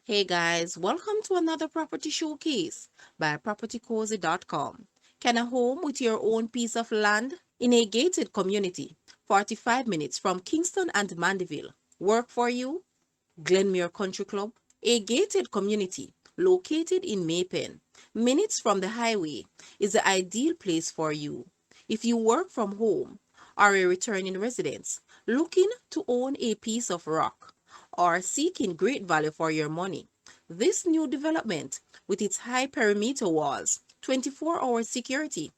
Hey guys, welcome to another property showcase by propertycozy.com. Can a home with your own piece of land in a gated community, 45 minutes from Kingston and Mandeville, work for you? Glenmuir Country Club, a gated community located in Maypen, minutes from the highway, is the ideal place for you. If you work from home, are a returning resident looking to own a piece of rock, or seeking great value for your money, this new development, with its high perimeter walls, 24-hour security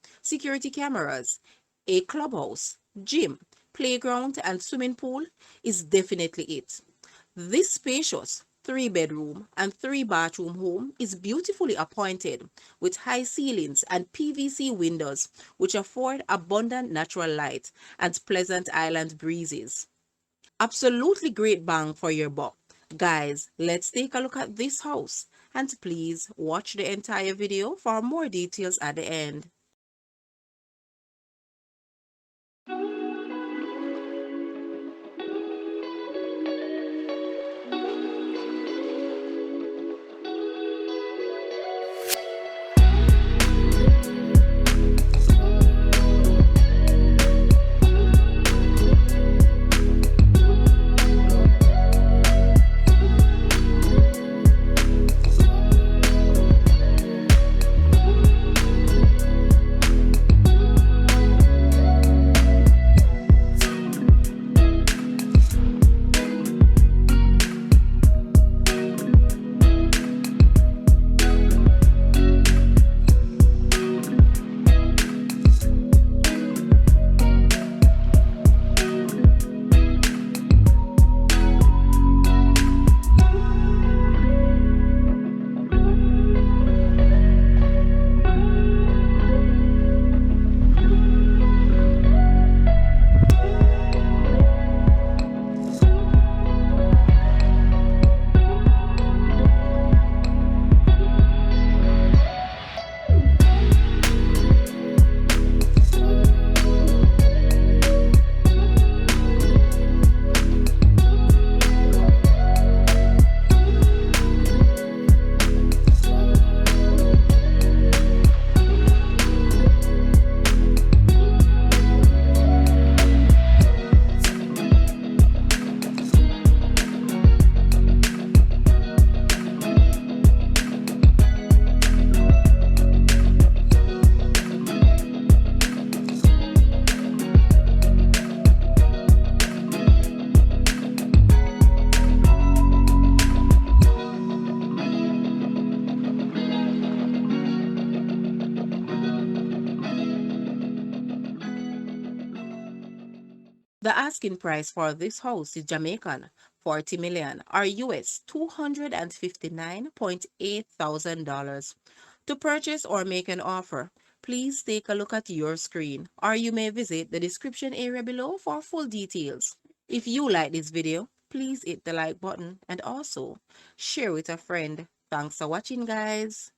cameras, a clubhouse, gym, playground, and swimming pool, is definitely it. This spacious 3-bedroom and 3-bathroom home is beautifully appointed with high ceilings and PVC windows which afford abundant natural light and pleasant island breezes. Absolutely great bang for your buck. Guys, let's take a look at this house, and please watch the entire video for more details at the end. The asking price for this house is Jamaican 40 million or US $259.8 thousand. To purchase or make an offer, please take a look at your screen, or you may visit the description area below for full details. If you like this video, please hit the like button and also share with a friend. Thanks for watching, guys.